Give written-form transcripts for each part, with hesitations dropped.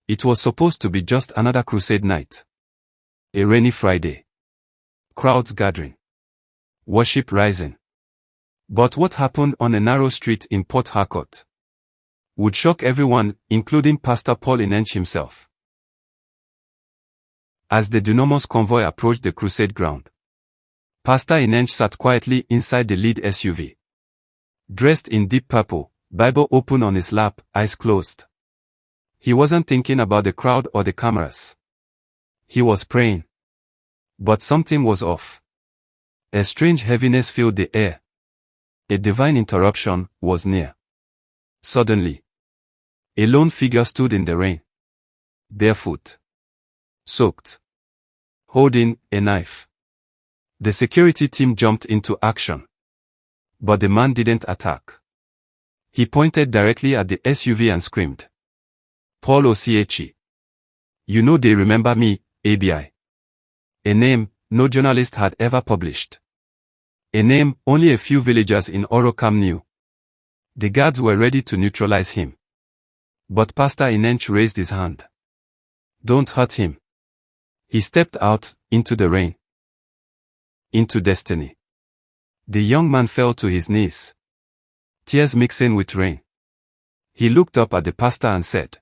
It was supposed to be just another crusade night. A rainy Friday. Crowds gathering. Worship rising. But what happened on a narrow street in Port Harcourt would shock everyone, including Pastor Paul Enenche himself. As the Dunamis convoy approached the crusade ground, Pastor Enenche sat quietly inside the lead SUV. Dressed in deep purple, Bible open on his lap, eyes closed. He wasn't thinking about the crowd or the cameras. He was praying. But something was off. A strange heaviness filled the air. A divine interruption was near. Suddenly, a lone figure stood in the rain. Barefoot. Soaked. Holding a knife. The security team jumped into action. But the man didn't attack. He pointed directly at the SUV and screamed, "Paul Enenche. You know they remember me, ABI." A name no journalist had ever published. A name only a few villagers in Orokam knew. The guards were ready to neutralize him. But Pastor Enenche raised his hand. "Don't hurt him." He stepped out, into the rain. Into destiny. The young man fell to his knees. Tears mixing with rain. He looked up at the pastor and said,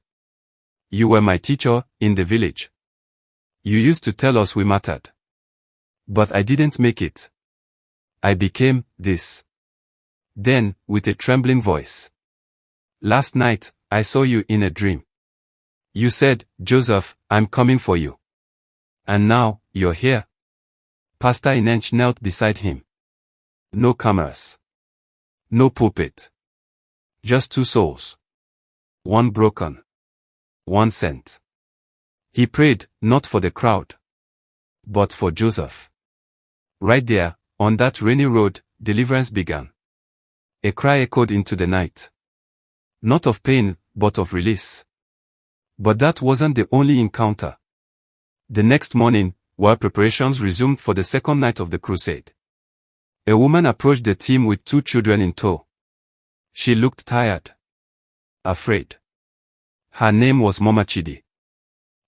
"You were my teacher, in the village. You used to tell us we mattered. But I didn't make it. I became this." Then, with a trembling voice, "Last night, I saw you in a dream. You said, 'Joseph, I'm coming for you.' And now, you're here." Pastor Enenche knelt beside him. No cameras. No pulpit. Just two souls. One broken. One sent. He prayed, not for the crowd, but for Joseph. Right there, on that rainy road, deliverance began. A cry echoed into the night. Not of pain, but of release. But that wasn't the only encounter. The next morning, while preparations resumed for the second night of the crusade, a woman approached the team with 2 children in tow. She looked tired. Afraid. Her name was Mama Chidi.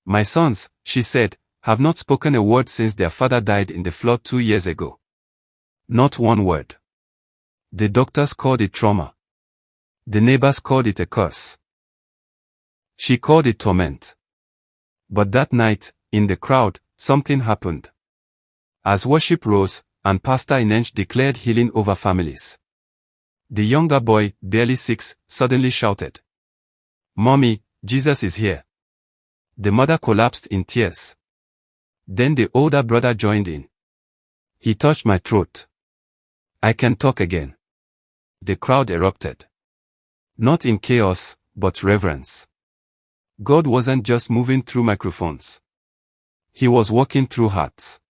"My sons," she said, "have not spoken a word since their father died in the flood 2 years ago. Not one word. The doctors called it trauma. The neighbors called it a curse. She called it torment." But that night, in the crowd, something happened. As worship rose, and Pastor Enenche declared healing over families, the younger boy, barely 6, suddenly shouted, "Mommy, Jesus is here." The mother collapsed in tears. Then the older brother joined in. "He touched my throat. I can talk again." The crowd erupted. Not in chaos, but reverence. God wasn't just moving through microphones. He was walking through hearts.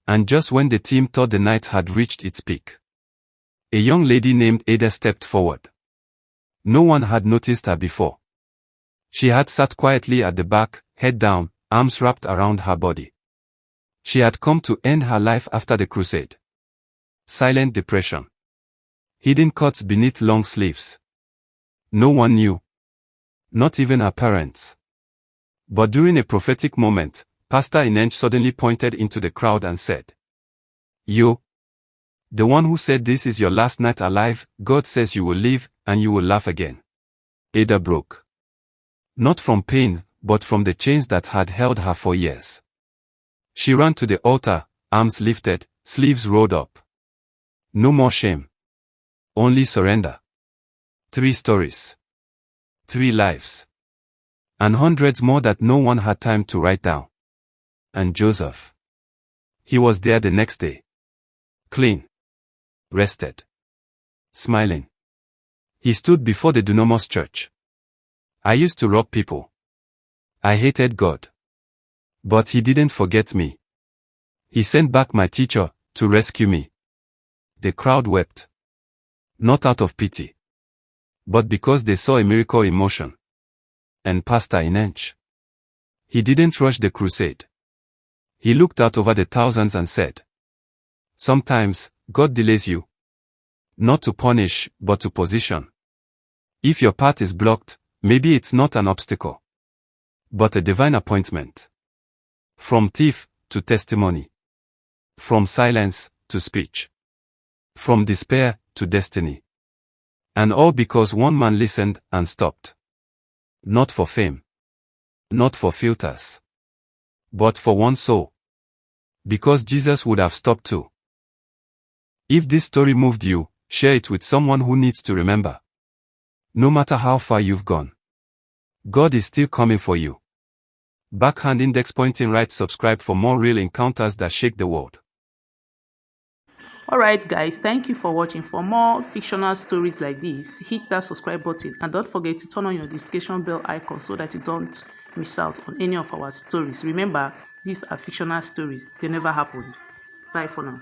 And just when the team thought the night had reached its peak, a young lady named Ada stepped forward. No one had noticed her before. She had sat quietly at the back, head down, arms wrapped around her body. She had come to end her life after the crusade. Silent depression. Hidden cuts beneath long sleeves. No one knew. Not even her parents. But during a prophetic moment, Pastor Enenche suddenly pointed into the crowd and said, "You, the one who said this is your last night alive, God says you will live, and you will laugh again." Ada broke. Not from pain, but from the chains that had held her for years. She ran to the altar, arms lifted, sleeves rolled up. No more shame. Only surrender. 3 stories. 3 lives. And hundreds more that no one had time to write down. And Joseph. He was there the next day. Clean. Rested. Smiling. He stood before the Dunamis church. "I used to rob people. I hated God. But He didn't forget me. He sent back my teacher to rescue me." The crowd wept. Not out of pity, but because they saw a miracle in motion. And Pastor Enenche, he didn't rush the crusade. He looked out over the thousands and said, "Sometimes, God delays you. Not to punish, but to position. If your path is blocked, maybe it's not an obstacle. but a divine appointment. From thief to testimony. From silence to speech. From despair to destiny. And all because one man listened and stopped. Not for fame. Not for filters. But for one soul. Because Jesus would have stopped too. If this story moved you, share it with someone who needs to remember. No matter how far you've gone, God is still coming for you. Backhand index pointing right. Subscribe for more real encounters that shake the world. Alright guys, thank you for watching. For more fictional stories like this, hit that subscribe button and don't forget to turn on your notification bell icon so that you don't miss out on any of our stories. Remember, these are fictional stories. They never happened. Bye for now.